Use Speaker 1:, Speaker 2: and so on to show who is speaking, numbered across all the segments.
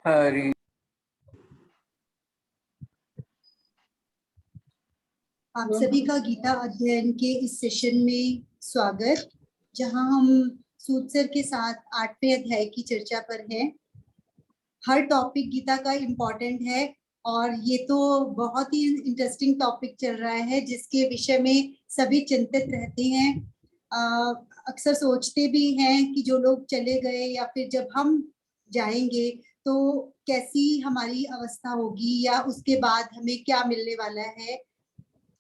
Speaker 1: हरि।
Speaker 2: आप सभी का गीता अध्ययन के इस सेशन में स्वागत, जहां हम सूद सर के साथ 8वें अध्याय की चर्चा पर हैं। हर टॉपिक गीता का इम्पोर्टेंट है और ये तो बहुत ही इंटरेस्टिंग टॉपिक चल रहा है जिसके विषय में सभी चिंतित रहते हैं। अक्सर सोचते भी हैं कि जो लोग चले गए या फिर जब हम जाएंगे तो कैसी हमारी अवस्था होगी या उसके बाद हमें क्या मिलने वाला है,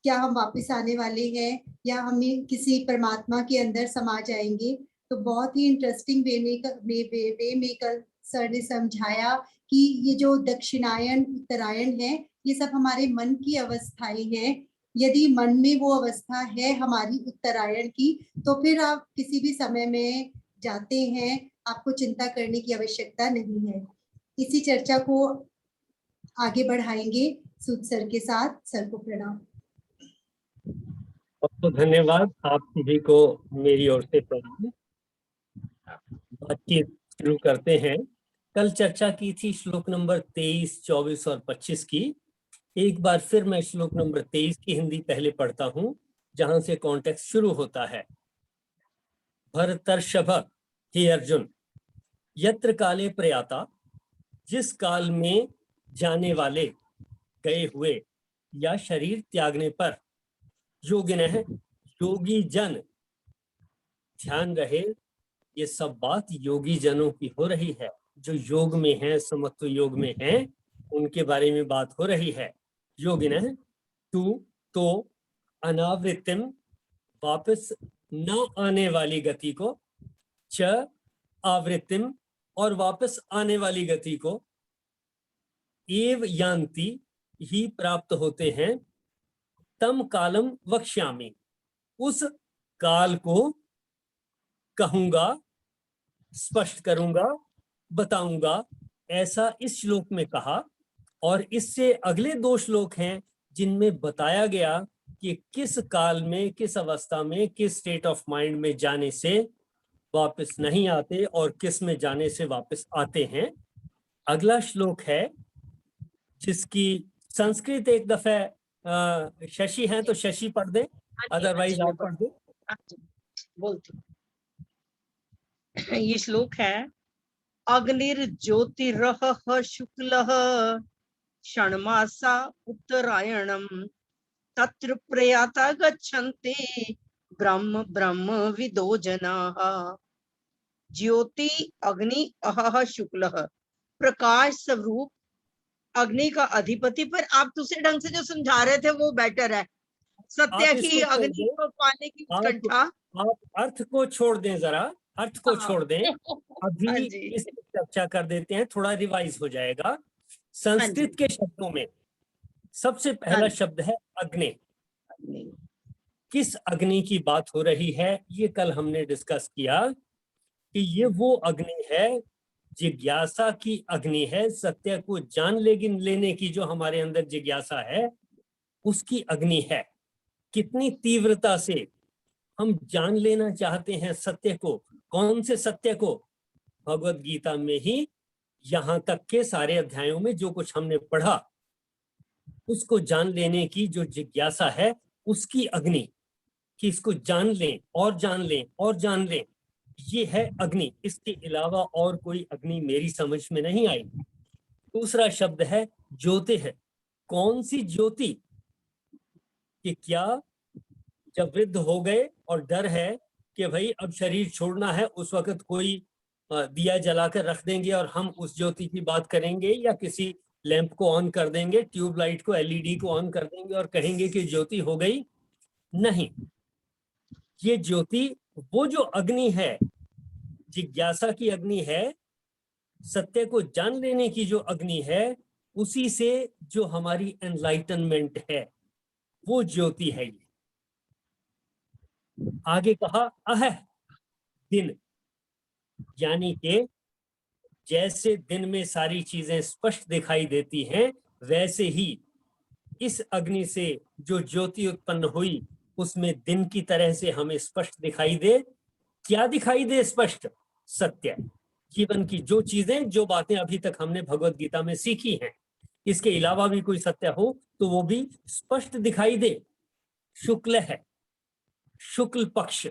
Speaker 2: क्या हम वापस आने वाले हैं या हमें किसी परमात्मा के अंदर समा जाएंगे। तो बहुत ही इंटरेस्टिंग वे में कल सर ने समझाया कि ये जो दक्षिणायन उत्तरायण है ये सब हमारे मन की अवस्थाएं हैं। यदि मन में वो अवस्था है हमारी उत्तरायण की तो फिर आप किसी भी समय में जाते हैं, आपको चिंता करने की आवश्यकता नहीं है। इसी चर्चा को आगे बढ़ाएंगे सूद सर के साथ। सर को प्रणाम।
Speaker 3: बहुत धन्यवाद। आप सभी को मेरी ओर से प्रणाम। बातचीत शुरू करते हैं। कल चर्चा की थी श्लोक नंबर 23, 24 और 25 की। एक बार फिर मैं श्लोक नंबर 23 की हिंदी पहले पढ़ता हूं, जहां से कॉन्टेक्स्ट शुरू होता है। भरतर्षभ, हे अर्जुन, यत्र काले प्रयाता, जिस काल में जाने वाले, गए हुए या शरीर त्यागने पर, योगिनः, योगी जन, ध्यान रहे ये सब बात योगी जनों की हो रही है, जो योग में हैं, समत्व योग में हैं, उनके बारे में बात हो रही है। योगिनः, तो अनावृत्तिम, वापस न आने वाली गति को, च आवृत्तिम, और वापस आने वाली गति को, एव यान्ति, ही प्राप्त होते हैं, तम कालम वक्ष्यामि, उस काल को कहूंगा, स्पष्ट करूंगा, बताऊंगा, ऐसा इस श्लोक में कहा। और इससे अगले 2 श्लोक हैं जिनमें बताया गया कि किस काल में, किस अवस्था में, किस स्टेट ऑफ माइंड में जाने से वापस नहीं आते और किस में जाने से वापस आते हैं। अगला श्लोक है जिसकी संस्कृत एक दफे शशि है तो शशि पढ़ दे, अदरवाइज आप पढ़ दो।
Speaker 4: बोलती ये श्लोक है, अग्निर्ज्योतिरहः शुक्लः षण्मासा उत्तरायणम, तत्र प्रयाता गच्छन्ति ब्रह्म ब्रह्म विदो जनाः। ज्योति अग्नि अहः शुक्लः, प्रकाश स्वरूप अग्नि का अधिपति। पर आप दूसरे ढंग से जो समझा रहे थे वो बेटर है। सत्य की अग्नि को पाने की उत्कंठा।
Speaker 3: आप अर्थ को छोड़ दें, जरा अर्थ को छोड़ दें। अभी इस चर्चा कर देते हैं, थोड़ा रिवाइज हो जाएगा। संस्कृत के शब्दों में सबसे पहला शब्द है अग्नि। किस अग्नि की बात हो रही है ये कल हमने डिस्कस किया कि ये वो अग्नि है, जिज्ञासा की अग्नि है। सत्य को जान लेने की जो हमारे अंदर जिज्ञासा है उसकी अग्नि है। कितनी तीव्रता से हम जान लेना चाहते हैं सत्य को। कौन से सत्य को? भगवत गीता में ही यहां तक के सारे अध्यायों में जो कुछ हमने पढ़ा उसको जान लेने की जो जिज्ञासा है उसकी अग्नि, कि इसको जान लें और जान लें और जान लें, ये है अग्नि। इसके अलावा और कोई अग्नि मेरी समझ में नहीं आई। दूसरा शब्द है ज्योति है। कौन सी ज्योति? कि क्या जब वृद्ध हो गए और डर है कि भाई अब शरीर छोड़ना है, उस वक्त कोई दिया जलाकर रख देंगे और हम उस ज्योति की बात करेंगे, या किसी लैंप को ऑन कर देंगे, ट्यूबलाइट को, एलईडी को ऑन कर देंगे और कहेंगे कि ज्योति हो गई? नहीं, ये ज्योति वो जो अग्नि है, जिज्ञासा की अग्नि है, सत्य को जान लेने की जो अग्नि है, उसी से जो हमारी एनलाइटनमेंट है, वो ज्योति है ये। आगे कहा अह दिन, यानी कि जैसे दिन में सारी चीजें स्पष्ट दिखाई देती हैं, वैसे ही इस अग्नि से जो ज्योति उत्पन्न हुई उसमें दिन की तरह से हमें स्पष्ट दिखाई दे। क्या दिखाई दे स्पष्ट? सत्य, जीवन की जो चीजें, जो बातें अभी तक हमने भगवत गीता में सीखी हैं, इसके अलावा भी कोई सत्य हो तो वो भी स्पष्ट दिखाई दे। शुक्ल है, शुक्ल पक्ष,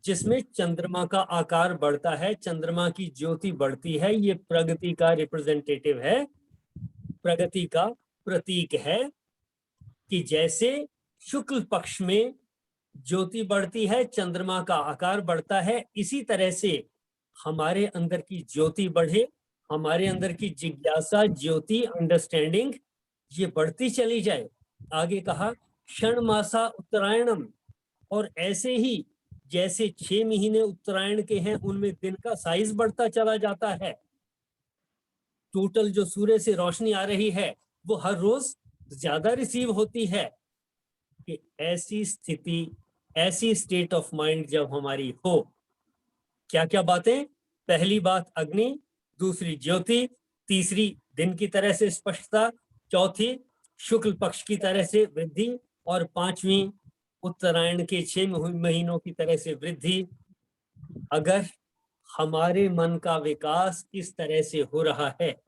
Speaker 3: जिसमें चंद्रमा का आकार बढ़ता है, चंद्रमा की ज्योति बढ़ती है, ये प्रगति का रिप्रेजेंटेटिव है, प्रगति का प्रतीक है। कि जैसे शुक्ल पक्ष में ज्योति बढ़ती है, चंद्रमा का आकार बढ़ता है, इसी तरह से हमारे अंदर की ज्योति बढ़े, हमारे अंदर की जिज्ञासा, ज्योति, अंडरस्टैंडिंग ये बढ़ती चली जाए। आगे कहा क्षण मासा उत्तरायणम, और ऐसे ही जैसे 6 महीने उत्तरायण के हैं उनमें दिन का साइज बढ़ता चला जाता है, टोटल जो सूर्य से रोशनी आ रही है वो हर रोज ज्यादा रिसीव होती है। कि ऐसी स्थिति, ऐसी स्टेट ऑफ माइंड जब हमारी हो, क्या क्या बातें? पहली बात अग्नि, दूसरी ज्योति, तीसरी दिन की तरह से स्पष्टता, चौथी शुक्ल पक्ष की तरह से वृद्धि, और पांचवी उत्तरायण के 6 महीनों की तरह से वृद्धि। अगर हमारे मन का विकास इस तरह से हो रहा है,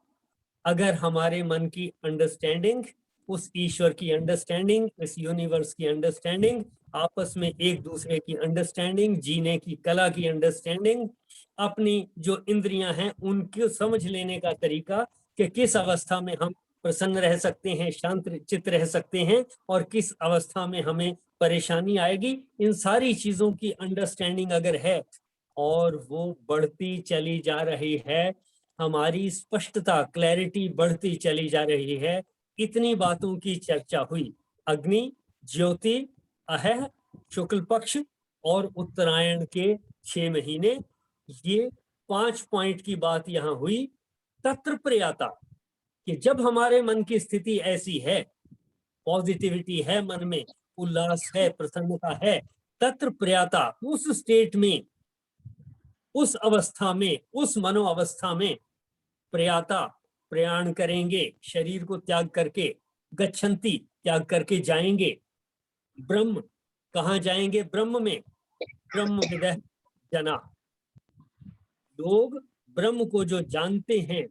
Speaker 3: अगर हमारे मन की अंडरस्टैंडिंग, उस ईश्वर की अंडरस्टैंडिंग, इस यूनिवर्स की अंडरस्टैंडिंग, आपस में एक दूसरे की अंडरस्टैंडिंग, जीने की कला की अंडरस्टैंडिंग, अपनी जो इंद्रियां हैं उनको समझ लेने का तरीका कि किस अवस्था में हम प्रसन्न रह सकते हैं, शांत चित्त रह सकते हैं, और किस अवस्था में हमें परेशानी आएगी, इन सारी चीजों की अंडरस्टैंडिंग अगर है और वो बढ़ती चली जा रही है, हमारी स्पष्टता, क्लैरिटी बढ़ती चली जा रही है। इतनी बातों की चर्चा हुई, अग्नि, ज्योति, अह, शुक्ल पक्ष और उत्तरायण के 6 महीने, ये 5 पॉइंट की बात यहाँ हुई। तत्र प्रयाता, कि जब हमारे मन की स्थिति ऐसी है, पॉजिटिविटी है मन में, उल्लास है, प्रसन्नता है, तत्र प्रयाता, उस स्टेट में, उस अवस्था में, उस मनो अवस्था में प्रयाता प्रयाण करेंगे, शरीर को त्याग करके, गच्छन्ति त्याग करके जाएंगे, ब्रह्म, कहाँ जाएंगे? ब्रह्म में, ब्रह्म विदः जना, लोग ब्रह्म को जो जानते हैं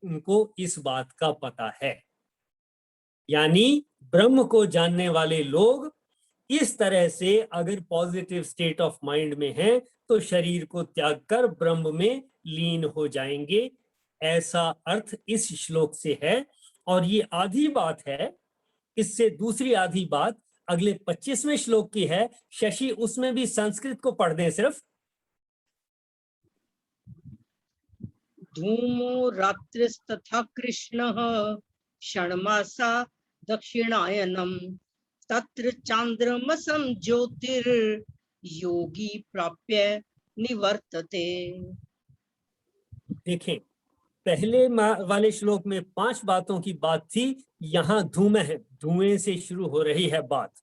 Speaker 3: उनको इस बात का पता है। यानी ब्रह्म को जानने वाले लोग इस तरह से अगर पॉजिटिव स्टेट ऑफ माइंड में हैं तो शरीर को त्याग कर ब्रह्म में लीन हो जाएंगे, ऐसा अर्थ इस श्लोक से है। और ये आधी बात है, इससे दूसरी आधी बात अगले 25वें श्लोक की है। शशि उसमें भी संस्कृत को पढ़ दें सिर्फ।
Speaker 4: धूमो रात्रिस्तथा कृष्णः षण्मासा दक्षिणायनम तत्र चांद्रमसं ज्योतिर्योगी प्राप्य निवर्तते।
Speaker 3: देखें, पहले वाले श्लोक में 5 बातों की बात थी, यहाँ धूम है, धुएं से शुरू हो रही है बात।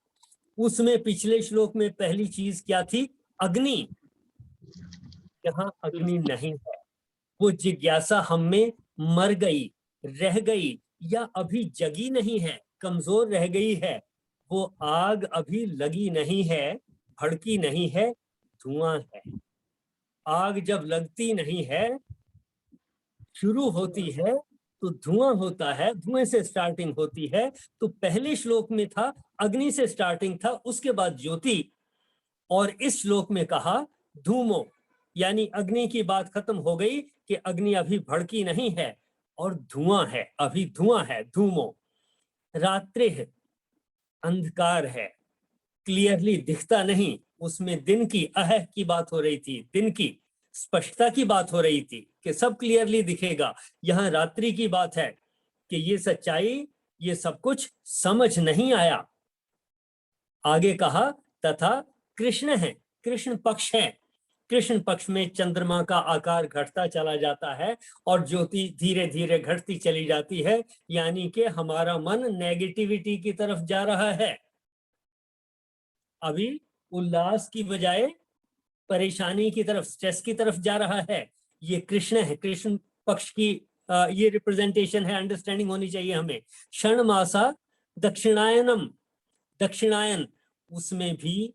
Speaker 3: उसमें पिछले श्लोक में पहली चीज क्या थी? अग्नि। यहाँ अग्नि नहीं है, वो जिज्ञासा हम में मर गई, रह गई, या अभी जगी नहीं है, कमजोर रह गई है। वो आग अभी लगी नहीं है, भड़की नहीं है, धुआं है। आग जब लगती नहीं है, शुरू होती है तो धुआं होता है, धुएं से स्टार्टिंग होती है। तो पहले श्लोक में था अग्नि से स्टार्टिंग था, उसके बाद ज्योति, और इस श्लोक में कहा धूमो, यानी अग्नि की बात खत्म हो गई कि अग्नि अभी भड़की नहीं है और धुआं है, अभी धुआं है, धूमो। रात्रि है, अंधकार है, क्लियरली दिखता नहीं, उसमें दिन की, अह की बात हो रही थी, दिन की स्पष्टता की बात हो रही थी कि सब क्लियरली दिखेगा। यहाँ रात्रि की बात है कि ये सच्चाई, ये सब कुछ समझ नहीं आया। आगे कहा तथा कृष्ण है, कृष्ण पक्ष है, कृष्ण पक्ष में चंद्रमा का आकार घटता चला जाता है और ज्योति धीरे धीरे घटती चली जाती है, यानी कि हमारा मन नेगेटिविटी की तरफ जा रहा है। अभी उल्लास की बजाय परेशानी की तरफ, स्ट्रेस की तरफ जा रहा है। ये कृष्ण है, कृष्ण पक्ष की ये रिप्रेजेंटेशन है, अंडरस्टैंडिंग होनी चाहिए हमें। क्षण मासा दक्षिणायनम, दक्षिणायन, उसमें भी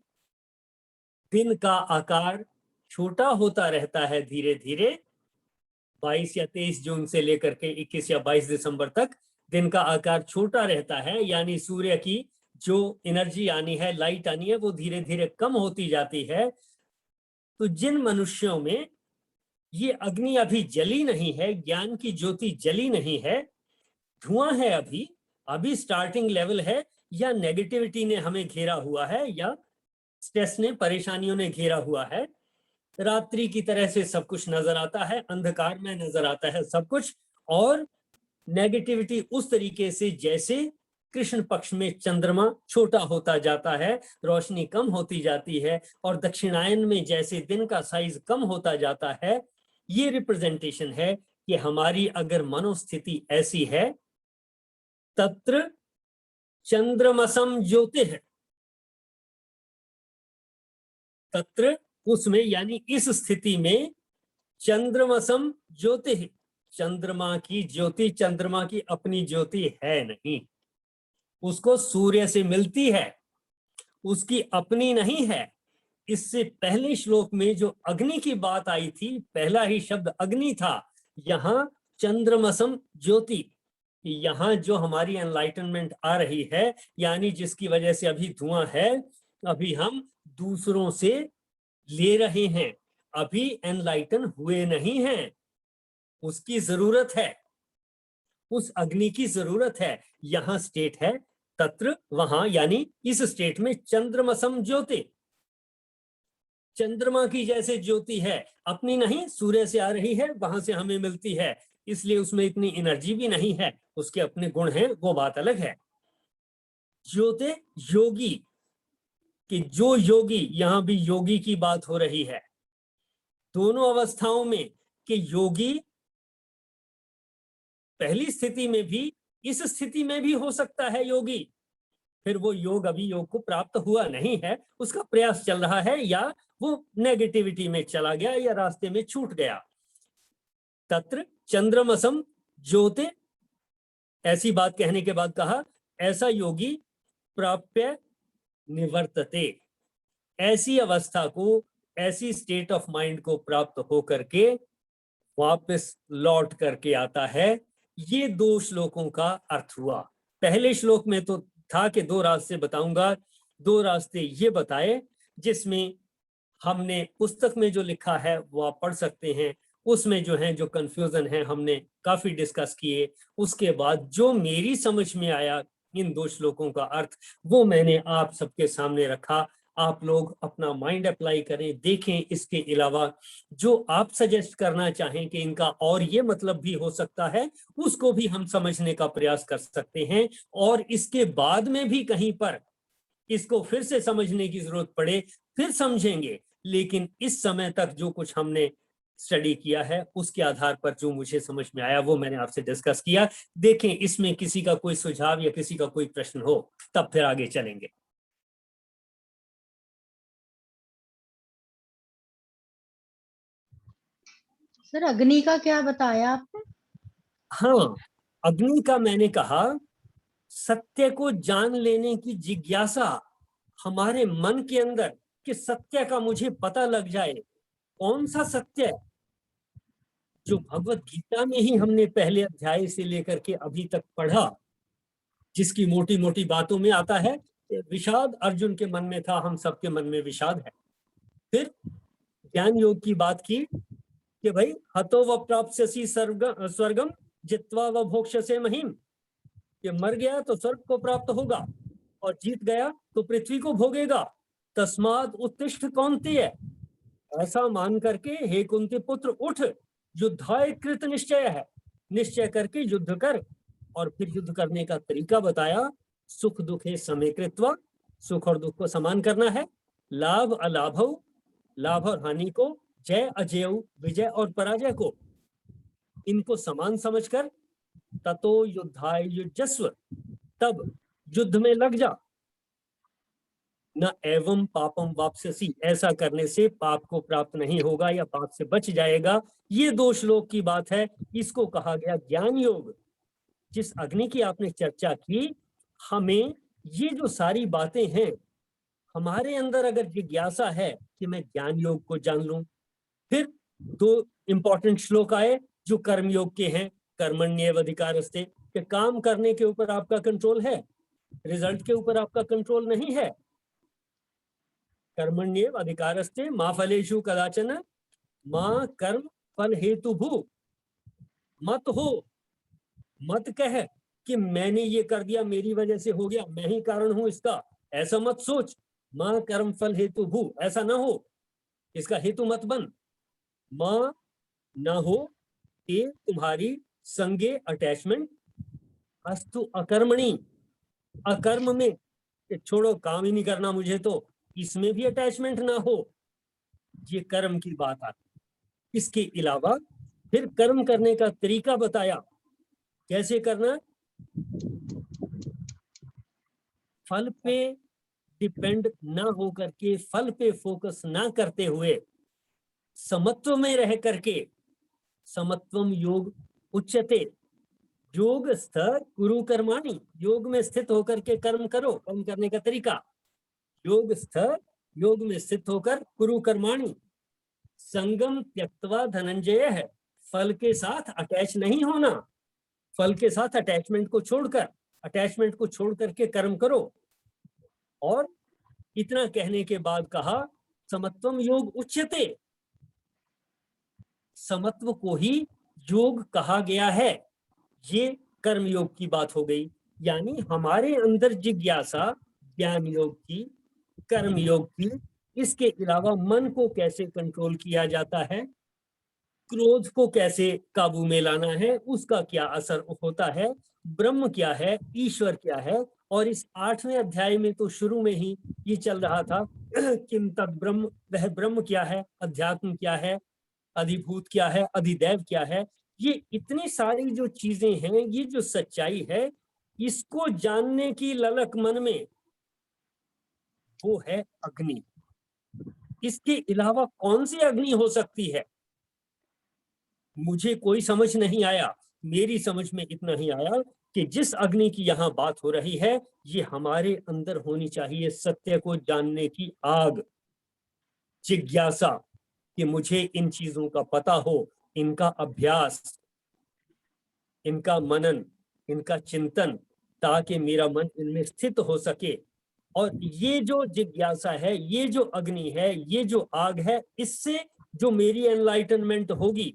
Speaker 3: दिन का आकार छोटा होता रहता है धीरे धीरे। 22 या 23 जून से लेकर के 21 या 22 दिसंबर तक दिन का आकार छोटा रहता है, यानी सूर्य की जो एनर्जी आनी है, लाइट आनी है, वो धीरे धीरे कम होती जाती है। तो जिन मनुष्यों में ये अग्नि अभी जली नहीं है, ज्ञान की ज्योति जली नहीं है, धुआं है, अभी अभी स्टार्टिंग लेवल है, या नेगेटिविटी ने हमें घेरा हुआ है, या स्ट्रेस ने, परेशानियों ने घेरा हुआ है, रात्रि की तरह से सब कुछ नजर आता है, अंधकार में नजर आता है सब कुछ, और नेगेटिविटी उस तरीके से जैसे कृष्ण पक्ष में चंद्रमा छोटा होता जाता है, रोशनी कम होती जाती है, और दक्षिणायन में जैसे दिन का साइज कम होता जाता है। ये रिप्रेजेंटेशन है कि हमारी अगर मनोस्थिति ऐसी है, तत्र चंद्रमसम ज्योतिः, तत्र उसमें, यानी इस स्थिति में, चंद्रमसम ज्योतिः, चंद्रमा की ज्योति, चंद्रमा की अपनी ज्योति है नहीं, उसको सूर्य से मिलती है, उसकी अपनी नहीं है। इससे पहले श्लोक में जो अग्नि की बात आई थी, पहला ही शब्द अग्नि था, यहाँ चंद्रमसम ज्योति, यहाँ जो हमारी एनलाइटनमेंट आ रही है, यानी जिसकी वजह से अभी धुआं है, अभी हम दूसरों से ले रहे हैं, अभी एनलाइटन हुए नहीं हैं, उसकी जरूरत है, उस अग्नि की जरूरत है। यहाँ स्टेट है तत्र, वहां, यानी इस स्टेट में चंद्रमसम ज्योति, चंद्रमा की जैसे ज्योति है, अपनी नहीं, सूर्य से आ रही है, वहां से हमें मिलती है, इसलिए उसमें इतनी एनर्जी भी नहीं है, उसके अपने गुण हैं, वो बात अलग है। ज्योति योगी, कि जो योगी, यहां भी योगी की बात हो रही है, दोनों अवस्थाओं में, कि योगी पहली स्थिति में भी, इस स्थिति में भी हो सकता है योगी, फिर वो योग अभी योग को प्राप्त हुआ नहीं है, उसका प्रयास चल रहा है, या वो नेगेटिविटी में चला गया, या रास्ते में छूट गया। तत्र चंद्रमसम ज्योति, ऐसी बात कहने के बाद कहा, ऐसा योगी प्राप्य निवर्तते, ऐसी अवस्था को, ऐसी स्टेट ऑफ माइंड को प्राप्त होकर के वापस लौट करके आता है। ये 2 श्लोकों का अर्थ हुआ। पहले श्लोक में तो था कि 2 रास्ते बताऊंगा, 2 रास्ते ये बताए, जिसमें हमने पुस्तक में जो लिखा है वो आप पढ़ सकते हैं, उसमें जो है, जो कंफ्यूजन है, हमने काफी डिस्कस किए। उसके बाद जो मेरी समझ में आया इन 2 श्लोकों का अर्थ, वो मैंने आप सबके सामने रखा। आप लोग अपना माइंड अप्लाई करें, देखें। इसके अलावा जो आप सजेस्ट करना चाहें कि इनका और ये मतलब भी हो सकता है, उसको भी हम समझने का प्रयास कर सकते हैं, और इसके बाद में भी कहीं पर इसको फिर से समझने की जरूरत पड़े, फिर समझेंगे। लेकिन इस समय तक जो कुछ हमने स्टडी किया है, उसके आधार पर जो मुझे समझ में आया वो मैंने आपसे डिस्कस किया। देखें इसमें किसी का कोई सुझाव या किसी का कोई प्रश्न हो, तब फिर आगे चलेंगे।
Speaker 5: सर अग्नि का क्या बताया आपने?
Speaker 3: हाँ, अग्नि का मैंने कहा, सत्य को जान लेने की जिज्ञासा हमारे मन के अंदर, कि सत्य का मुझे पता लग जाए। कौन सा सत्य? जो भगवत गीता में ही हमने पहले अध्याय से लेकर के अभी तक पढ़ा, जिसकी मोटी मोटी बातों में आता है विषाद अर्जुन के मन में था, हम सबके मन में विषाद है। फिर ज्ञान योग की बात की कि भाई हतो व प्राप्स्यसि स्वर्गम जित्वा व भोक्ष्यसे महीम, कि मर गया तो स्वर्ग को प्राप्त होगा, और जीत गया तो पृथ्वी को भोगेगा। तस्मात् उत्तिष्ठ कौन्तेय, ऐसा मान करके हे कुंती पुत्र उठ, युद्धाय कृत निश्चय है, निश्चय करके युद्ध कर। और फिर युद्ध करने का तरीका बताया, सुख दुखे समय कृत्वा, सुख और दुख को समान करना है, लाभ अलाभ, लाभ और हानि को जय अजय, विजय और पराजय को इनको समान समझकर ततो युद्धाय युजस्व, तब युद्ध में लग जा। न एवं पापम वापस्यसि, ऐसा करने से पाप को प्राप्त नहीं होगा या पाप से बच जाएगा। ये 2 श्लोक की बात है, इसको कहा गया ज्ञान योग। जिस अग्नि की आपने चर्चा की, हमें ये जो सारी बातें हैं, हमारे अंदर अगर जिज्ञासा है कि मैं ज्ञान योग को जान लूं, फिर 2 इंपॉर्टेंट श्लोक आए जो कर्म योग के हैं, कर्मण्येव अधिकारस्ते, कि काम करने के ऊपर आपका कंट्रोल है, रिजल्ट के ऊपर आपका कंट्रोल नहीं है। कर्मण्येव अधिकारस्ते मा फलेषु कदाचन मा कर्म फल हेतु भू, मत हो, मत कह कि मैंने ये कर दिया, मेरी वजह से हो गया, मैं ही कारण हूं इसका, ऐसा मत सोच। मां कर्म फल हेतु भू, ऐसा ना हो, इसका हेतु मत बन। मां ना हो कि तुम्हारी संगे अटैचमेंट, अस्तु अकर्मणी, अकर्म में कि छोड़ो काम ही नहीं करना मुझे, तो इसमें भी अटैचमेंट ना हो। ये कर्म की बात आती। इसके अलावा फिर कर्म करने का तरीका बताया, कैसे करना, फल पे डिपेंड ना हो करके, फल पे फोकस ना करते हुए, समत्व में रह करके, समत्वम योग उच्यते, योग स्थ कुरु कर्माणि, योग में स्थित होकर के कर्म करो। कर्म करने का तरीका, योग स्थ, योग में स्थित होकर, कुरु कर्माणि, संगम त्यक्त्वा धनंजय है, फल के साथ अटैच नहीं होना, फल के साथ अटैचमेंट को छोड़कर, अटैचमेंट को छोड़ करके कर्म करो। और इतना कहने के बाद कहा समत्वम योग उच्यते, समत्व को ही योग कहा गया है। ये कर्म योग की बात हो गई, यानी हमारे अंदर जिज्ञासा ज्ञान योग की, कर्म योग की। इसके अलावा मन को कैसे कंट्रोल किया जाता है, क्रोध को कैसे काबू में लाना है, उसका क्या असर होता है, ब्रह्म क्या है, ईश्वर क्या है। और इस 8वें अध्याय में तो शुरू में ही ये चल रहा था किम तद ब्रह्म, वह ब्रह्म क्या है, अध्यात्म क्या है, अधिभूत क्या है, अधिदैव क्या है। ये इतनी सारी जो चीजें हैं, ये जो सच्चाई है, इसको जानने की ललक मन में, वो है अग्नि। इसके अलावा कौन सी अग्नि हो सकती है, मुझे कोई समझ नहीं आया। मेरी समझ में इतना ही आया कि जिस अग्नि की यहाँ बात हो रही है, ये हमारे अंदर होनी चाहिए सत्य को जानने की आग, जिज्ञासा, कि मुझे इन चीजों का पता हो, इनका अभ्यास, इनका मनन, इनका चिंतन, ताकि मेरा मन इनमें स्थित हो सके। और ये जो जिज्ञासा है, ये जो अग्नि है, ये जो आग है, इससे जो मेरी एनलाइटनमेंट होगी,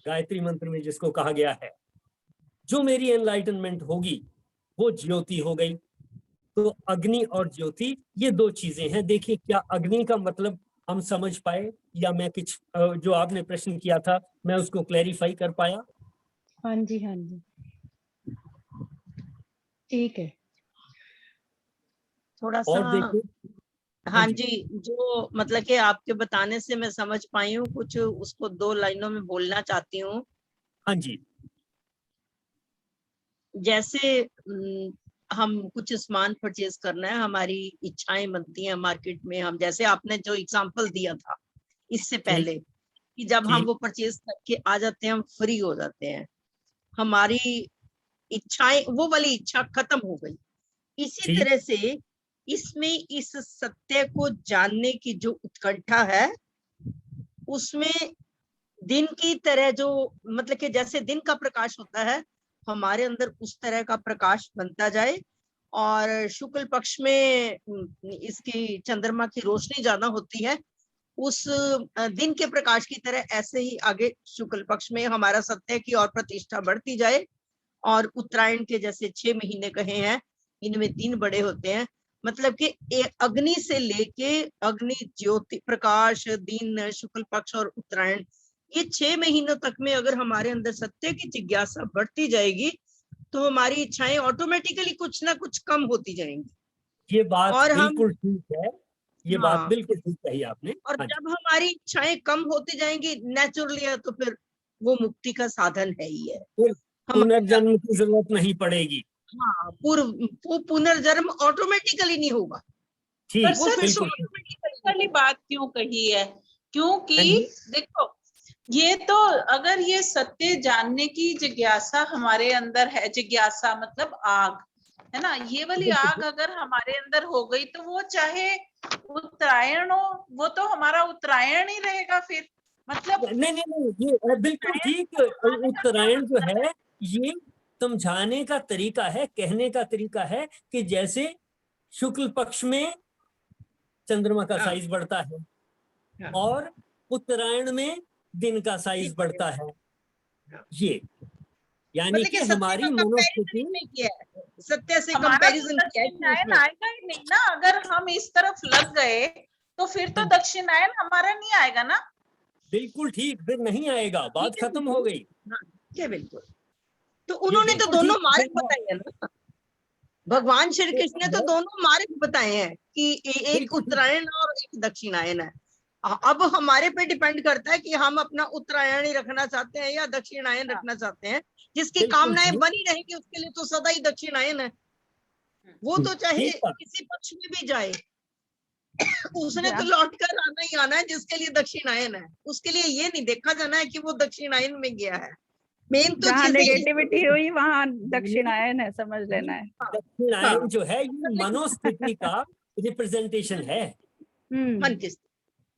Speaker 3: गायत्री मंत्र में जिसको कहा गया है, जो मेरी एनलाइटनमेंट होगी वो ज्योति हो गई। तो अग्नि और ज्योति ये 2 चीजें हैं। देखिए क्या अग्नि का मतलब हम समझ पाए, या मैं कुछ जो आपने प्रश्न किया था मैं उसको क्लैरिफाई कर पाया?
Speaker 5: हाँ जी, हाँ जी, ठीक है।
Speaker 4: थोड़ा
Speaker 3: और
Speaker 4: सा
Speaker 3: देखिए,
Speaker 4: हाँ जी, जो मतलब कि आपके बताने से मैं समझ पाई हूँ, कुछ उसको 2 लाइनों में बोलना चाहती हूँ।
Speaker 3: हाँ जी,
Speaker 4: जैसे हम कुछ सामान परचेज करना है, हमारी इच्छाएं बनती हैं मार्केट में। हम जैसे आपने जो एग्जांपल दिया था इससे पहले, कि जब हम वो परचेज करके आ जाते हैं, हम फ्री हो जाते हैं, हमारी इच्छाएं, वो वाली इच्छा खत्म हो गई। इसी तरह से इसमें इस सत्य को जानने की जो उत्कंठा है, उसमें दिन की तरह जो मतलब कि जैसे दिन का प्रकाश होता है, हमारे अंदर उस तरह का प्रकाश बनता जाए। और शुक्ल पक्ष में इसकी चंद्रमा की रोशनी ज्यादा होती है, उस दिन के प्रकाश की तरह ऐसे ही आगे शुक्ल पक्ष में हमारा सत्य की और प्रतिष्ठा बढ़ती जाए। और उत्तरायण के जैसे 6 महीने कहे हैं, इनमें 3 बड़े होते हैं, मतलब कि अग्नि से लेके अग्नि, ज्योति, प्रकाश, दिन, शुक्ल पक्ष और उत्तरायण, ये 6 महीनों तक में अगर हमारे अंदर सत्य की जिज्ञासा बढ़ती जाएगी, तो हमारी इच्छाएं ऑटोमेटिकली कुछ ना कुछ कम होती जाएंगी।
Speaker 3: ये बात
Speaker 4: और हम
Speaker 3: बिल्कुल ठीक है। ये बात
Speaker 4: हाँ।
Speaker 3: बिल्कुल ठीक कही आपने।
Speaker 4: और
Speaker 3: हाँ जी,
Speaker 4: जब हमारी इच्छाएं कम होती जाएंगी नेचुरली है, तो फिर वो मुक्ति का साधन है ही है।
Speaker 3: फिर
Speaker 4: हम
Speaker 3: पुनर्जन्म की जरूरत नहीं पड़ेगी।
Speaker 4: हाँ वो पुनर्जन्म ऑटोमेटिकली नहीं होगा।
Speaker 3: ठीक,
Speaker 6: पर
Speaker 4: वो
Speaker 6: सर
Speaker 4: फिर
Speaker 3: बिल्कुल ठीक।
Speaker 6: ऑटोमेटिकली वाली बात क्यों कही है?
Speaker 3: हाँ
Speaker 6: क्योंकि
Speaker 3: जी,
Speaker 6: देखो, ये तो अगर ये सत्य जानने की जिज्ञासा हमारे अंदर है, जिज्ञासा मतलब आग है ना, ये वाली
Speaker 3: बिल्कुल
Speaker 6: आग अगर हमारे अंदर हो गई तो वो चाहे उत्तरायण हो, वो तो हमारा उत्तरायण ही रहेगा फिर। मतलब
Speaker 3: नहीं नहीं नहीं, ये बिल्कुल ठीक। उत्तरायण जो है ये समझाने का तरीका है, कहने का तरीका है कि जैसे शुक्ल पक्ष में चंद्रमा का
Speaker 4: हाँ।
Speaker 3: साइज बढ़ता है
Speaker 4: हाँ।
Speaker 3: और उत्तरायण में दिन का साइज बढ़ता है। ये यानी
Speaker 4: मतलब
Speaker 3: कि
Speaker 4: कि सत्य
Speaker 3: हमारी
Speaker 4: का कंपैरिजन
Speaker 3: मनोस्थिति,
Speaker 4: नहीं किया है, सत्य से
Speaker 6: हमारा
Speaker 4: कंपैरिजन
Speaker 6: तो
Speaker 4: किया है कि
Speaker 6: दक्षिणायन
Speaker 4: उसमें
Speaker 6: आएगा ही नहीं ना, अगर हम इस तरफ लग गए तो फिर तो दक्षिणायन हमारा नहीं आएगा ना।
Speaker 3: बिल्कुल ठीक, फिर नहीं आएगा, बात
Speaker 4: ठीक है,
Speaker 3: खत्म हो गई।
Speaker 4: हाँ, ठीक है, बिल्कुल। तो
Speaker 3: ये
Speaker 4: उन्होंने तो
Speaker 3: बिल्कुल
Speaker 4: दोनों
Speaker 3: ठीक
Speaker 4: मार्ग
Speaker 3: है।
Speaker 4: बताए हैं ना, भगवान श्री कृष्ण ने तो दोनों मार्ग बताए हैं कि एक
Speaker 3: बिल्कुल।
Speaker 4: उत्तरायण और एक दक्षिणायन है। अब हमारे पे डिपेंड करता है कि हम अपना उत्तरायण ही रखना चाहते हैं या दक्षिणायन रखना चाहते हैं। जिसकी
Speaker 3: बिल्कुल
Speaker 4: कामनाएं
Speaker 3: ठीक।
Speaker 4: बनी रहेंगी उसके लिए तो सदा ही दक्षिणायन है, वो तो चाहे
Speaker 3: ठीक है।
Speaker 4: किसी पक्ष में भी जाए उसने तो लौट कर आना ही आना है। जिसके लिए दक्षिणायन है उसके लिए ये नहीं देखा जाना है कि वो दक्षिणायन में गया है। मेन तो
Speaker 7: जहाँ
Speaker 4: चीजें
Speaker 7: नेगेटिविटी हुई वहाँ दक्षिणायन है, समझ लेना है।
Speaker 3: दक्षिणायन
Speaker 4: हाँ।
Speaker 3: जो है ये मनोस्थिति का रिप्रेजेंटेशन है,
Speaker 4: मन की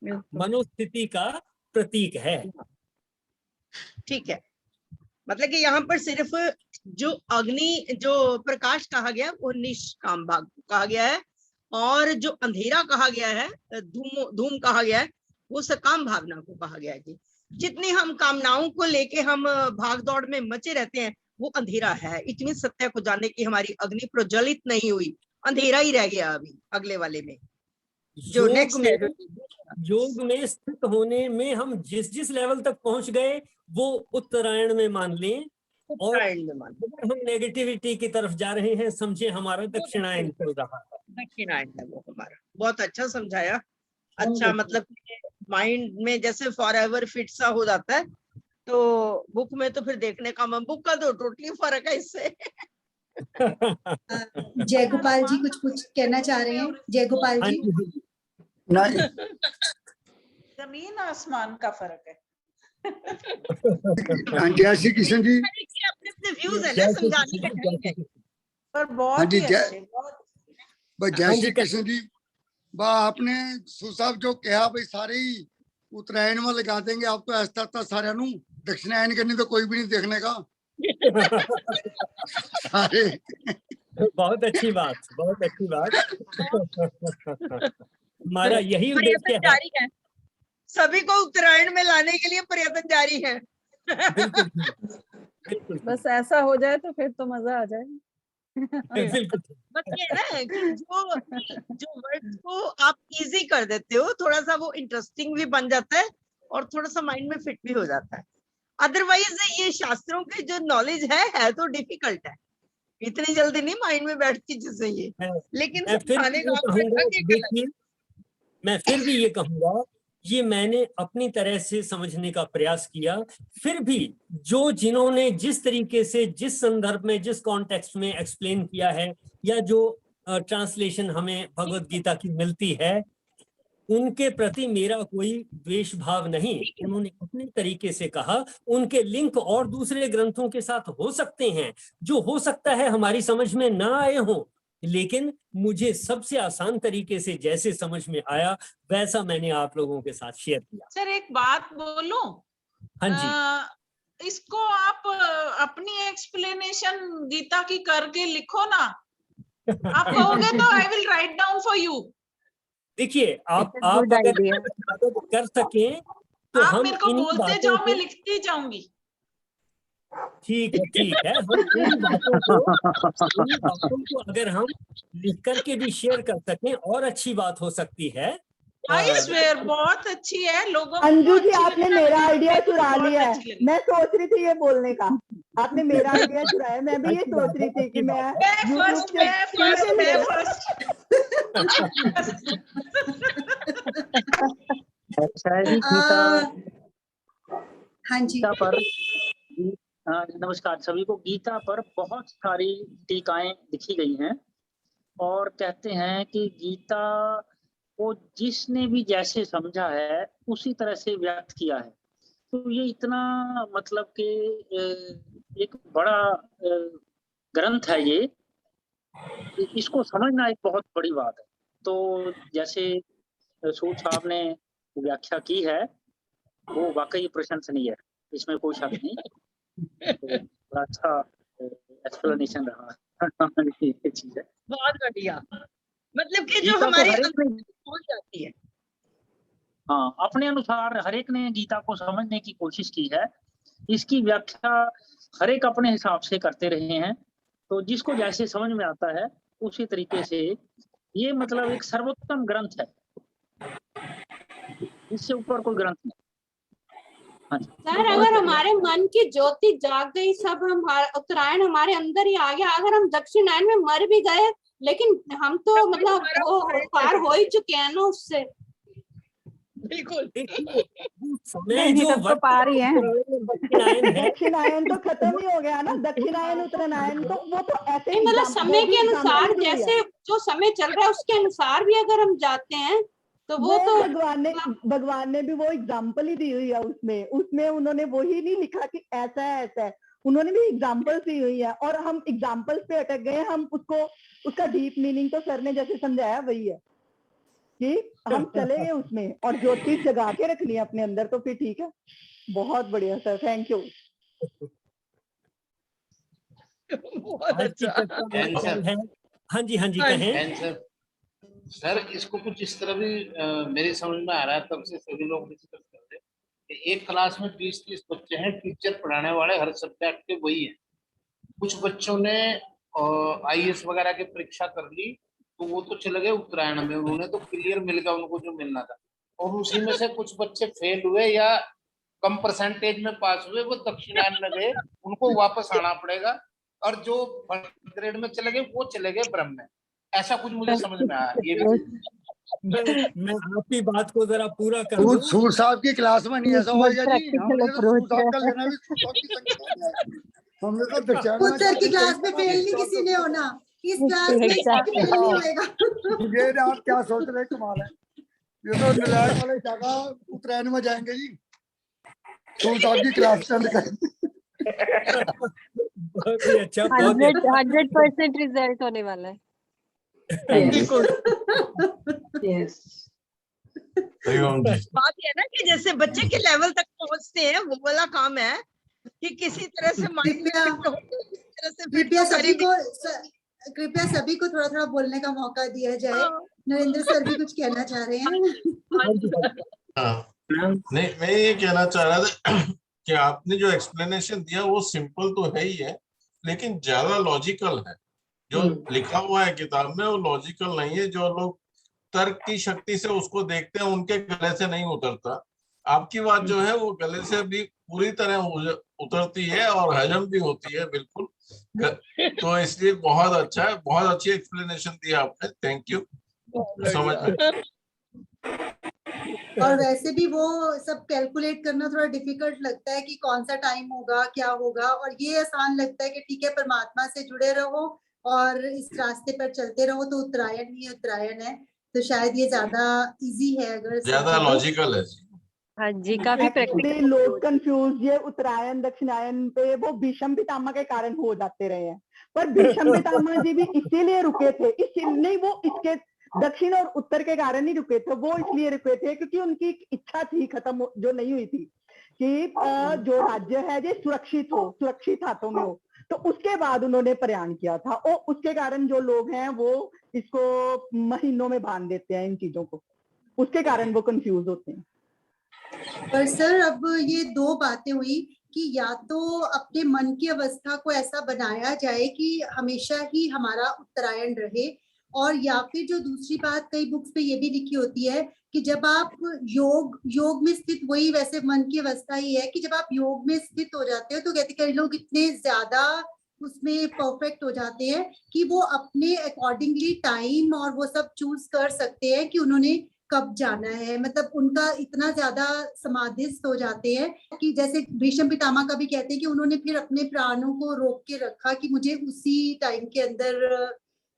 Speaker 7: बिल्कुल।
Speaker 3: मनोस्थिति का प्रतीक है।
Speaker 4: ठीक है, मतलब कि यहाँ पर सिर्फ जो अग्नि जो प्रकाश कहा गया वो निष्काम भाग को कहा गया है, और जो अंधेरा कहा गया है, धूम धूम कहा गया है, वो सकाम भावना को कहा गया है। जी, जितनी हम कामनाओं को लेके हम भाग दौड़ में मचे रहते हैं वो अंधेरा है। इतनी सत्य को जानने की हमारी अग्नि प्रज्वलित नहीं हुई, अंधेरा ही रह गया अभी अगले वाले में जो
Speaker 3: योग
Speaker 4: नेक्स्ट
Speaker 3: में,
Speaker 4: है।
Speaker 3: योग में स्थित होने में हम जिस जिस लेवल तक पहुंच गए वो उत्तरायण में मान लें, और
Speaker 4: उत्तरायण में मान
Speaker 3: अगर हम नेगेटिविटी की तरफ जा रहे हैं समझे हमारा दक्षिणायन चल रहा है।
Speaker 4: दक्षिणायन है वो हमारा। बहुत अच्छा समझाया। अच्छा, मतलब माइंड में जैसे फॉर एवर फिट सा हो जाता है, तो बुक में तो फिर देखने का मन, बुक का तो टोटली फर्क है इससे।
Speaker 2: जय गोपाल जी कुछ कहना चाह रहे हैं? जय गोपाल
Speaker 3: हाँ
Speaker 2: जी।
Speaker 3: जी,
Speaker 1: नहीं,
Speaker 6: जमीन आसमान का फर्क है।
Speaker 1: जय श्री कृष्ण जी।
Speaker 4: अपने अपने व्यूज है ना,
Speaker 3: जय श्री
Speaker 4: समझाने
Speaker 3: कृष्ण
Speaker 4: का
Speaker 3: जी,
Speaker 4: ढंग
Speaker 3: जय
Speaker 4: है।
Speaker 3: श्री कृष्ण।
Speaker 6: पर
Speaker 1: हाँ
Speaker 6: बहुत
Speaker 1: जी,
Speaker 6: ही
Speaker 1: जय
Speaker 6: अच्छे, बहुत
Speaker 1: बस जय
Speaker 3: हाँ
Speaker 1: श्री
Speaker 3: जी,
Speaker 1: कृष्ण जी। बा आपने सुसाब जो कहा भाई सारे ही उत्तरायण में लगा देंगे, आप तो ऐसा था सारे नू दक्षिणायन करनी तो कोई भी नहीं देखने का सारे।
Speaker 3: बहुत अच्छी बात, बहुत अच्छी बात। हमारा यही
Speaker 4: प्रयत्न
Speaker 3: उद्देश्य है।
Speaker 4: जारी है, सभी को उत्तरायण में लाने के लिए प्रयत्न जारी है।
Speaker 3: बिल्कुल बिल्कुल
Speaker 7: बस ऐसा हो जाए तो फिर तो मजा आ जाए।
Speaker 3: बिल्कुल।
Speaker 4: बस ये है ना कि जो वर्ड्स को आप इजी कर देते हो, थोड़ा सा वो इंटरेस्टिंग भी बन जाता है और थोड़ा सा माइंड में फिट भी हो जाता है। अदरवाइज ये शास्त्रों की जो नॉलेज है तो डिफिकल्ट है, इतनी जल्दी नहीं माइंड में बैठती चीजें ये। लेकिन
Speaker 3: मैं फिर
Speaker 4: समझाने
Speaker 3: भी
Speaker 4: का
Speaker 3: ये
Speaker 4: आपका
Speaker 3: कहूंगा,
Speaker 4: ढंग एक अलग है।
Speaker 3: देखिए मैं फिर भी ये कहूंगा, ये मैंने अपनी तरह से समझने का प्रयास किया। फिर भी जो जिन्होंने जिस तरीके से, जिस संदर्भ में, जिस कॉन्टेक्स्ट में एक्सप्लेन किया है, या जो ट्रांसलेशन हमें भगवत गीता की मिलती है, उनके प्रति मेरा कोई द्वेष भाव नहीं। उन्होंने अपने तरीके से कहा, उनके लिंक और दूसरे ग्रंथों के साथ हो सकते हैं, जो हो सकता है हमारी समझ में ना आए हों, लेकिन मुझे सबसे आसान तरीके से जैसे समझ में आया वैसा मैंने आप लोगों के साथ शेयर किया।
Speaker 6: सर एक बात बोलूं?
Speaker 3: हाँ जी,
Speaker 6: इसको आप अपनी एक्सप्लेनेशन गीता की करके लिखो ना, आप कहोगे तो I will write down for you.
Speaker 3: देखिए आप
Speaker 7: गुड
Speaker 3: अगर
Speaker 7: आइडिया।
Speaker 3: मदद कर सकें तो
Speaker 6: आप
Speaker 3: हम
Speaker 6: मेरे को
Speaker 3: इन्हीं
Speaker 6: बोलते
Speaker 3: बातों
Speaker 6: जाओ, मैं
Speaker 3: को,
Speaker 6: लिखती जाऊंगी।
Speaker 3: ठीक है, हम इन बातों को अगर हम लिख करके भी शेयर कर सकें और अच्छी बात हो सकती है।
Speaker 6: आई स्वेयर बहुत अच्छी है, लोगों को
Speaker 8: अंजू जी
Speaker 6: अच्छी
Speaker 8: आपने
Speaker 6: लगना
Speaker 8: मेरा
Speaker 6: चाहिए,
Speaker 8: आइडिया
Speaker 6: मुझे तो
Speaker 8: चुरा
Speaker 6: बहुत
Speaker 8: लिया है।
Speaker 6: अच्छी लगी।
Speaker 8: मैं सोच रही थी ये बोलने का, आपने मेरा आइडिया चुराया। मैं भी ये
Speaker 3: अच्छी
Speaker 8: सोच
Speaker 3: बात
Speaker 8: रही
Speaker 3: है,
Speaker 8: थी कि
Speaker 3: अच्छी
Speaker 8: मैं
Speaker 3: बात है।
Speaker 6: मैं
Speaker 8: यूट्यूब
Speaker 6: फर्स्ट,
Speaker 8: से
Speaker 6: मैं
Speaker 8: सुन के
Speaker 6: फर्स्ट, मैं
Speaker 8: मेरा
Speaker 6: फर्स्ट।
Speaker 9: शायद ही गीता
Speaker 2: हाँ जी,
Speaker 9: गीता पर नमस्कार सभी को। गीता पर बहुत सारी टीकाएं लिखी गई हैं और कहते हैं कि गीता को जिसने भी जैसे समझा है उसी तरह से व्यक्त किया है। तो ये इतना मतलब कि एक बड़ा ग्रंथ है ये, इसको समझना एक बहुत बड़ी बात है। तो जैसे सूद साहब ने व्याख्या की है वो वाकई प्रशंसनीय है, इसमें कोई शक नहीं। तो बड़ा अच्छा एक्सप्लेनेशन रहा ये चीज है।
Speaker 4: बहुत बढ़िया, मतलब कि जो
Speaker 9: गीता को
Speaker 4: हमारे
Speaker 9: हर एक
Speaker 4: अंदर
Speaker 9: ने
Speaker 4: पहुंच जाती है।
Speaker 9: हाँ अपने अनुसार हर एक ने गीता को समझने की कोशिश की है। इसकी व्याख्या हर एक अपने हिसाब से करते रहे हैं। तो जिसको जैसे समझ में आता है उसी तरीके से ये मतलब एक सर्वोत्तम ग्रंथ है, इससे ऊपर कोई ग्रंथ नहीं। हाँ जी।
Speaker 10: सर अगर हमारे मन की ज्योति जाग गई, सब हम उत्तरायण हमारे अंदर ही आ गया, अगर हम दक्षिणायन में मर भी गए लेकिन हम तो मतलब वो पार हो ही चुके हैं ना उससे।
Speaker 4: बिल्कुल
Speaker 3: मैं जो
Speaker 7: तब तो पार ही है।
Speaker 3: दक्षिणायन है
Speaker 8: दक्षिणायन तो खत्म ही हो गया ना, दक्षिणायन उत्तरायण तो वो तो ऐसे
Speaker 10: नहीं मतलब समय के अनुसार
Speaker 8: दी हुई है।
Speaker 10: जैसे जो समय चल रहा है उसके अनुसार भी अगर हम जाते हैं तो वो तो
Speaker 8: भगवान ने भी वो एग्जाम्पल ही दी हुई है उसमें उन्होंने वो ही नहीं लिखा कि ऐसा है ऐसा है, उन्होंने भी एग्जाम्पल्स दी हुई है और हम एग्जाम्पल्स पे अटक गए। हम उसका डीप मीनिंग तो सर ने जैसे समझाया वही है कि हम चले गए उसमें और ज्योति जगा के रखनी है अपने अंदर, तो फिर ठीक है। बहुत बढ़िया सर, थैंक यू।
Speaker 4: बहुत
Speaker 3: आज की
Speaker 4: अच्छा।
Speaker 3: चर्चा में क्या है? हाँ जी कहें।
Speaker 11: सर इसको कुछ इस तरह भी मेरी समझ में आ रहा है, तब से सभी लोग डिस्कस कर रहे हैं कि एक क्लास में 20-30 बच्चे हैं, टीचर पढ़ाने वाले हर सब्जेक्ट के वही हैं। कुछ बच्चों ने IAS वगैरह की परीक्षा कर ली तो वो तो चले गए उत्तरायण में, उन्होंने तो क्लियर मिल गया उनको जो मिलना था। और उसी में से कुछ बच्चे फेल हुए या कम परसेंटेज में पास हुए, वो दक्षिणायन में गए, उनको वापस आना पड़ेगा। और जो फर्स्ट ग्रेड में चले गए वो चले गए ब्रह्म में। ऐसा कुछ मुझे समझ में आया। ये भी
Speaker 3: मैं आपकी बात को जरा पूरा कर दूं।
Speaker 1: सूद साहब की क्लास में नहीं ऐसा होएगा जी, हमने तो सूद साहब का लेना भी सूद साहब की संगत में है। हमने तो दक्षिणायन
Speaker 2: उत्तर की क्लास में फेल नहीं किसी ने होना, इस क्लास में फेल नहीं होएगा।
Speaker 1: ये आप क्या सोच रहे, कमाल है। ये तो नलायक वाले जगह उत्तरायण में जाएंगे जी, सूद साहब की क्लास अटेंड करेंगे।
Speaker 3: बहुत ही अच्छा,
Speaker 12: 100% रिजल्ट होने वाला है।
Speaker 4: बात ये ना कि जैसे बच्चे के लेवल तक पहुंचते हैं वो वाला काम है कि किसी तरह से माइंड
Speaker 2: कृपया सभी को थोड़ा थोड़ा बोलने का मौका दिया जाए। नरेंद्र सर भी कुछ कहना चाह रहे हैं।
Speaker 13: नहीं, मैं ये कहना चाह रहा था कि आपने जो एक्सप्लेनेशन दिया वो सिंपल तो है ही है, लेकिन ज्यादा लॉजिकल है। जो लिखा हुआ है किताब में वो लॉजिकल नहीं है। जो लोग तर्क की शक्ति से उसको देखते हैं उनके गले से नहीं उतरता। आपकी बात जो है वो गले से भी पूरी तरह उतरती है और हजम भी होती है बिल्कुल। तो इसलिए बहुत अच्छा है, बहुत अच्छी एक्सप्लेनेशन दी आपने, थैंक यू। समझ में
Speaker 2: और वैसे भी वो सब कैलकुलेट करना थोड़ा डिफिकल्ट लगता है कि कौन सा टाइम होगा क्या होगा, और ये आसान लगता है कि ठीक है परमात्मा से जुड़े रहो और इस रास्ते पर चलते रहो तो उत्तरायण ही उत्तरायण है। तो शायद ये ज्यादा इजी है, अगर
Speaker 13: ज्यादा लॉजिकल है।
Speaker 12: हाँ जी, काफी प्रैक्टिकल।
Speaker 8: लोग कंफ्यूज ये उत्तरायण दक्षिणायन पे वो भीष्म पितामह के कारण हो जाते रहे हैं, पर भीष्म पितामह जी भी इसीलिए रुके थे, इसलिए वो इसके दक्षिण और उत्तर के कारण नहीं रुके थे, वो इसलिए रुके थे क्योंकि उनकी इच्छा थी खत्म जो नहीं हुई थी कि जो राज्य है ये सुरक्षित हाथों में हो। तो उसके बाद उन्होंने प्रयाण किया था और उसके कारण जो लोग हैं वो इसको महीनों में बांध देते हैं इन चीजों को, उसके कारण वो कंफ्यूज होते हैं।
Speaker 2: पर सर अब ये दो बातें हुई कि या तो अपने मन की अवस्था को ऐसा बनाया जाए कि हमेशा ही हमारा उत्तरायण रहे, और या फिर जो दूसरी बात कई बुक्स पे ये भी लिखी होती है कि जब आप योग में स्थित, वही वैसे मन की अवस्था ही है कि जब आप योग में स्थित हो जाते हो तो कहते कई लोग इतने ज्यादा उसमें परफेक्ट हो जाते हैं कि वो अपने अकॉर्डिंगली टाइम और वो सब चूज कर सकते हैं कि उन्होंने कब जाना है, मतलब उनका इतना ज्यादा समाधिस्थ हो जाते हैं कि जैसे भीष्म पितामह का भी कहते हैं कि उन्होंने फिर अपने प्राणों को रोक के रखा कि मुझे उसी टाइम के अंदर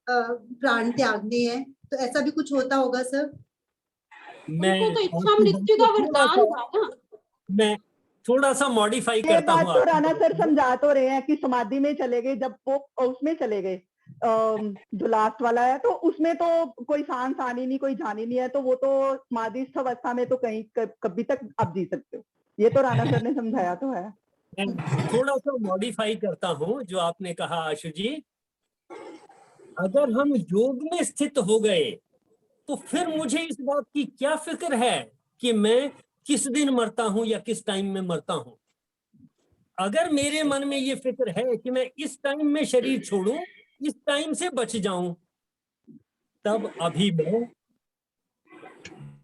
Speaker 2: प्राण त्यागने हैं। तो ऐसा भी कुछ होता होगा सर?
Speaker 10: उनको तो इच्छा मृत्यु का वरदान था ना।
Speaker 3: मैं थोड़ा सा मॉडिफाई
Speaker 8: ये
Speaker 3: करता
Speaker 8: बात
Speaker 3: हूँ
Speaker 8: तो
Speaker 3: आपकी
Speaker 8: राणा
Speaker 3: बात
Speaker 8: सर
Speaker 3: को।
Speaker 8: समझा तो रहे हैं कि समाधि में चले गए, जब वो उसमें चले गए जो लास्ट वाला है, तो उसमें तो कोई सांस आनी नहीं, कोई जानी नहीं है, तो वो तो समाधिस्थ अवस्था में तो कहीं कभी तक आप जी सकते हो। ये तो राणा सर ने समझाया तो है।
Speaker 3: मैं थोड़ा सा मॉडिफाई करता हूँ जो आपने कहा आशु जी। अगर हम योग में स्थित हो गए तो फिर मुझे इस बात की क्या फिक्र है कि मैं किस दिन मरता हूं या किस टाइम में मरता हूं। अगर मेरे मन में ये फिक्र है कि मैं इस टाइम में शरीर छोड़ूं, इस टाइम से बच जाऊं, तब अभी मैं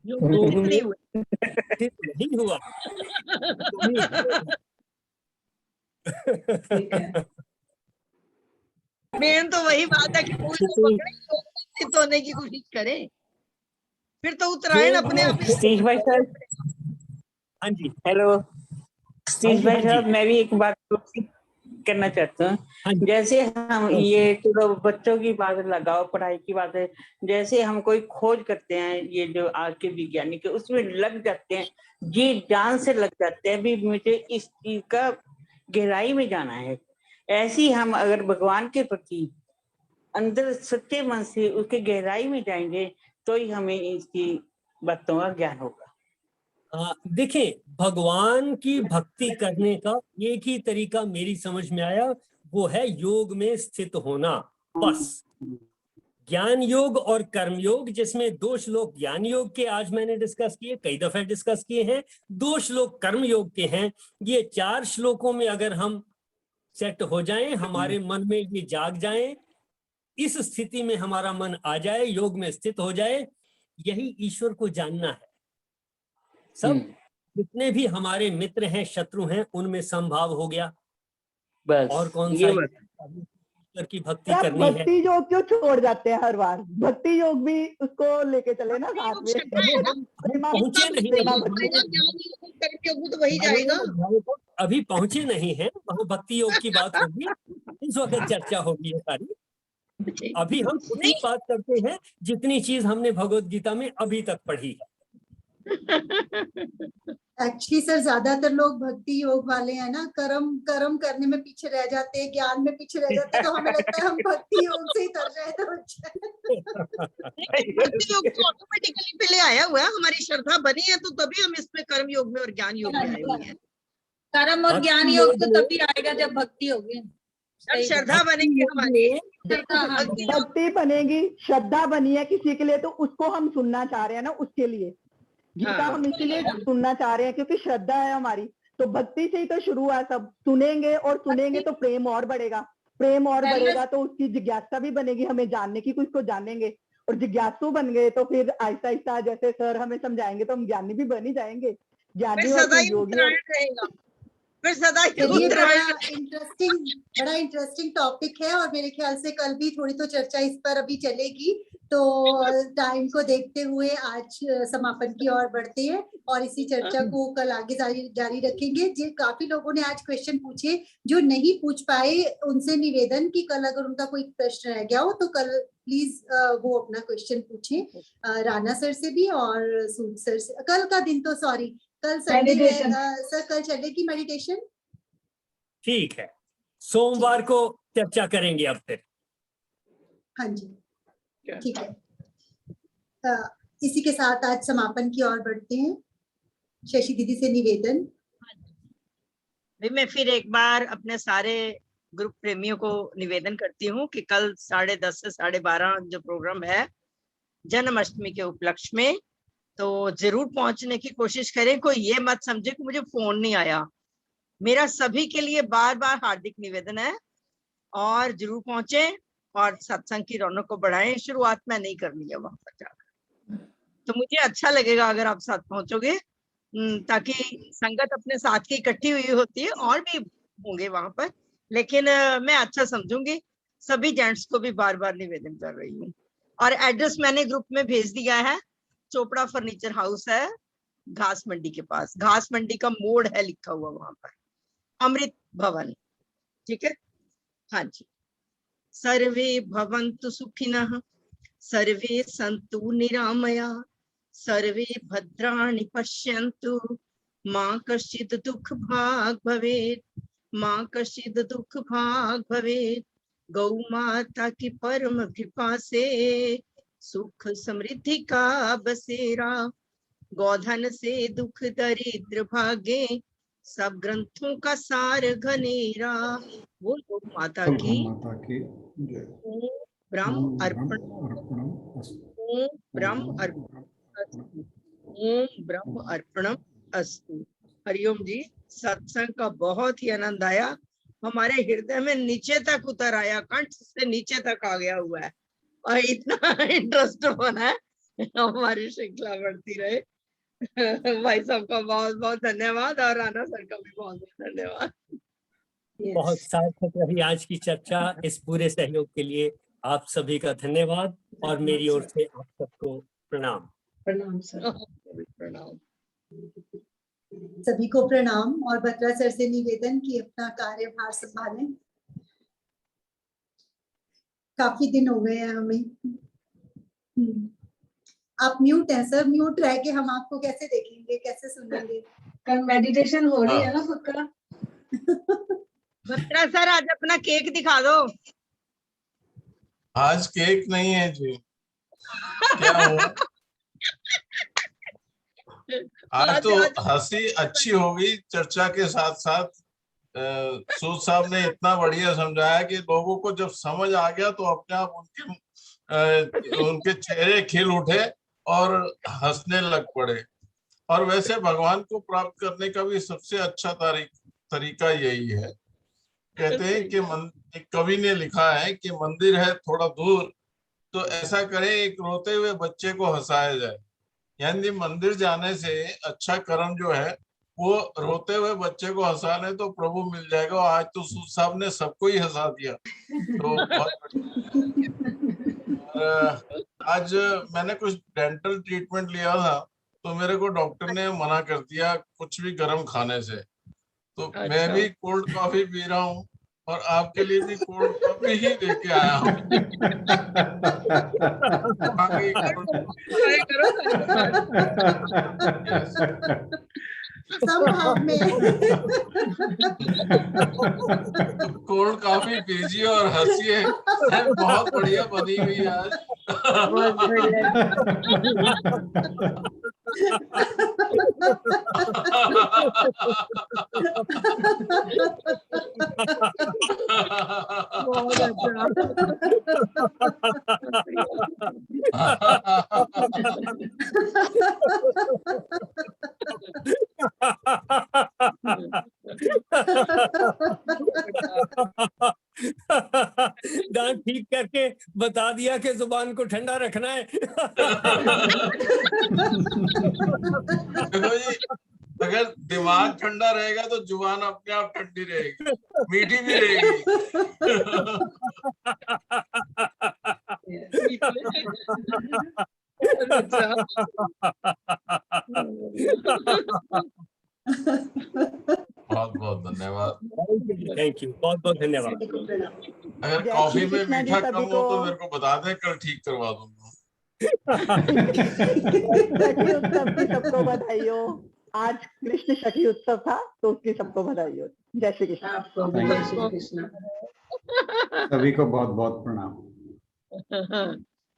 Speaker 3: योग में स्थित नहीं हुआ।
Speaker 4: मेन तो वही बात है कि कोई तो पकड़े, योग में स्थित होने की कोशिश करे, फिर तो उत्तरायण अपने आप ही
Speaker 14: सतीश भाई सर।
Speaker 3: हाँ जी,
Speaker 14: हेलो सतीश भाई
Speaker 3: हाँ जी।
Speaker 14: साहब, मैं भी एक बात करना चाहता हूँ। जैसे हम ये चलो बच्चों की बात लगाओ, पढ़ाई की बात है, जैसे हम कोई खोज करते हैं, ये जो आज के वैज्ञानिक है उसमें लग जाते हैं, जी जान से लग जाते हैं भी मुझे इस चीज का गहराई में जाना है। ऐसे ही हम अगर भगवान के प्रति अंदर सच्चे मन से उसके गहराई में जाएंगे तो ही हमें इसकी बातों का ज्ञान होगा।
Speaker 3: देखिए, भगवान की भक्ति करने का एक ही तरीका मेरी समझ में आया, वो है योग में स्थित होना, बस। ज्ञान योग और कर्म योग, जिसमें 2 श्लोक ज्ञान योग के आज मैंने डिस्कस किए, कई दफे डिस्कस किए हैं, 2 श्लोक कर्म योग के हैं। ये 4 श्लोकों में अगर हम सेट हो जाएं, हमारे मन में ये जाग जाएं, इस स्थिति में हमारा मन आ जाए, योग में स्थित हो जाए, यही ईश्वर को जानना है। सब जितने भी हमारे मित्र हैं, शत्रु हैं, उनमें समभाव हो गया।
Speaker 14: बस
Speaker 3: और कौन
Speaker 14: ये
Speaker 3: सा ईश्वर की भक्ति करनी है।
Speaker 8: भक्ति योग क्यों छोड़ जाते हैं हर बार? भक्ति योग भी उसको लेके चले ना साथ में।
Speaker 3: पहुंचे नहीं,
Speaker 4: तो वही जाएगा।
Speaker 3: अभी पहुंचे नहीं है, वहां भक्ति योग की बात होगी, इस वक्त चर्चा होगी ये सारी। अभी हम उतनी बात करते हैं जितनी चीज हमने भगवत गीता में अभी तक पढ़ी है।
Speaker 2: एक्चुअली सर ज्यादातर लोग भक्ति योग वाले हैं ना, कर्म करने में पीछे रह जाते हैं, ज्ञान में पीछे रह जाते हैं, तो हमें लगता है हम भक्ति योग से ही तर जाए तो
Speaker 4: भक्ति योग तो ऑटोमेटिकली पहले आया हुआ है, हमारी श्रद्धा बनी है तो तभी हम इसमें कर्म योग में और ज्ञान योग में आए हुए हैं।
Speaker 15: कर्म और ज्ञान योग तो तभी आएगा जब भक्ति होगी,
Speaker 4: जब श्रद्धा बनेगी हमारी,
Speaker 8: भक्ति बनेगी, श्रद्धा बनी है किसी के लिए तो उसको हम सुनना चाह रहे हैं ना, उसके लिए गीता हम इसीलिए सुनना चाह रहे हैं क्योंकि श्रद्धा है हमारी। तो भक्ति से ही तो शुरू हुआ सब। सुनेंगे और सुनेंगे तो प्रेम और बढ़ेगा, प्रेम और बढ़ेगा तो उसकी जिज्ञासा भी बनेगी, हमें जानने की, कुछ को जानेंगे और जिज्ञासु बन गए तो फिर आहिस्ता आहिस्ता जैसे सर हमें समझाएंगे तो हम ज्ञानी भी बन ही जाएंगे, ज्ञानी और योगी।
Speaker 2: ये बड़ा इंटरेस्टिंग टॉपिक है और मेरे ख्याल से कल भी थोड़ी तो चर्चा इस पर अभी चलेगी। तो टाइम को देखते हुए आज समापन की ओर बढ़ते हैं और इसी चर्चा को कल आगे जारी रखेंगे। जी, काफी लोगों ने आज क्वेश्चन पूछे, जो नहीं पूछ पाए उनसे निवेदन कि कल अगर उनका कोई प्रश्न रह गया हो तो कल प्लीज वो अपना क्वेश्चन पूछे, राणा सर से भी और सूद सर से। कल का दिन तो सॉरी, कल संडे है सर, कल चलेगी मेडिटेशन?
Speaker 3: ठीक है, सोमवार को चर्चा करेंगे अब फिर।
Speaker 2: हाँ जी, ठीक है। इसी के साथ आज समापन की ओर बढ़ते हैं। शशि दीदी से निवेदन।
Speaker 4: मैं फिर एक बार अपने सारे ग्रुप प्रेमियों को निवेदन करती हूँ कि कल 10:30 से 12:30 जो प्रोग्राम है जन्माष्टमी के उपलक्ष्य में, तो जरूर पहुंचने की कोशिश करें। कोई ये मत समझे कि मुझे फोन नहीं आया, मेरा सभी के लिए बार बार हार्दिक निवेदन है और जरूर पहुंचे और सत्संग की रौनक को बढ़ाएं। शुरुआत में नहीं करनी है वहां पर जाकर, तो मुझे अच्छा लगेगा अगर आप साथ पहुंचोगे, ताकि संगत अपने साथ की इकट्ठी हुई होती है, और भी होंगे वहां पर, लेकिन मैं अच्छा समझूंगी। सभी जेंट्स को भी बार बार निवेदन कर रही हूँ और एड्रेस मैंने ग्रुप में भेज दिया है। चोपड़ा फर्नीचर हाउस है घास मंडी के पास, घास मंडी का मोड़ है लिखा हुआ वहां पर, अमृत भवन। ठीक है, हाँ जी। सर्वे भवन्तु सुखिनः, सर्वे सन्तु निरामया, सर्वे भद्राणि पश्यन्तु, माँ कश्चित् दुःख भाग् भवेत्, माँ कश्चित् दुःख भाग् भवेत्। गौ माता की परम कृपा से सुख समृद्धि का बसेरा, गोधन से दुख दरिद्र भागे, सब ग्रंथों का सार घनेरा। वो गौ माता की जय। ब्रह्म अर्पण, ओम ब्रह्म अर्पण अस्तु, ओम ब्रह्म अर्पणम अस्तु। हरिओम जी, सत्संग का बहुत ही आनंद आया, हमारे हृदय में नीचे तक उतर आया, कंठ से नीचे तक आ गया हुआ है, और इतना इंटरेस्ट बना है, हमारी श्रृंखला बढ़ती रहे। भाई साहब का बहुत बहुत धन्यवाद, और राणा सर का भी बहुत बहुत धन्यवाद।
Speaker 3: बहुत सार्थक रही आज की चर्चा। इस पूरे सहयोग के लिए आप सभी का धन्यवाद, और मेरी ओर से आप सबको प्रणाम।
Speaker 4: प्रणाम सर, प्रणाम
Speaker 2: सभी को प्रणाम, और बत्रा सर से निवेदन कि अपना कार्यभार संभालें। काफी दिन हो गए हैं हमें। आप म्यूट हैं सर, म्यूट रह के हम आपको कैसे देखेंगे, कैसे सुनेंगे?
Speaker 15: कल मेडिटेशन हो रही है ना पक्का।
Speaker 4: बत्रा सर आज अपना केक दिखा दो।
Speaker 13: आज केक नहीं है जी, क्या हुआ? आज तो हंसी अच्छी होगी चर्चा के साथ साथ। सूद साहब ने इतना बढ़िया समझाया कि लोगों को जब समझ आ गया तो अपने आप उनके चेहरे खिल उठे और हंसने लग पड़े। और वैसे भगवान को प्राप्त करने का भी सबसे अच्छा तरीका यही है। कहते हैं कि एक कवि ने लिखा है कि मंदिर है थोड़ा दूर, तो ऐसा करें एक रोते हुए बच्चे को हंसाया जाए। यानी मंदिर जाने से अच्छा कर्म जो है वो रोते हुए बच्चे को हंसाने तो प्रभु मिल जाएगा। आज तो सूद साहब ने सबको ही हंसा दिया, तो बहुत आज मैंने कुछ डेंटल ट्रीटमेंट लिया था, तो मेरे को डॉक्टर ने मना कर दिया कुछ भी गर्म खाने से। तो मैं भी कोल्ड कॉफी पी रहा हूँ, और आपके लिए भी कोल्ड कॉफी ही लेके आया हूँ। कोल्ड कॉफी पीजिए और हंसिए, बहुत बढ़िया बनी हुई है आज।
Speaker 4: बहुत अच्छा।
Speaker 3: दांत ठीक करके बता दिया कि जुबान को ठंडा रखना है।
Speaker 13: देखो जी, अगर दिमाग ठंडा रहेगा तो जुबान अपने आप ठंडी रहेगी, मीठी भी रहेगी। बहुत बहुत धन्यवाद।
Speaker 3: थैंक यू, बहुत बहुत धन्यवाद।
Speaker 13: अगर कॉफी में मीठा कम हो तो मेरे को बता दें, कल ठीक करवा दूंगा।
Speaker 8: सबको बधाई हो। आज कृष्ण सखी उत्सव था, तो उसकी सबको बधाई हो। जय श्री कृष्ण।
Speaker 16: सभी को बहुत बहुत प्रणाम।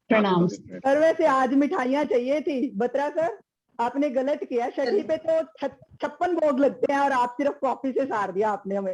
Speaker 5: प्रणाम।
Speaker 8: और वैसे आज मिठाइयाँ चाहिए थी बत्रा सर, आपने गलत किया। सखी पे तो 56 भोग लगते हैं और आप सिर्फ कॉफी से सार दिया आपने हमें।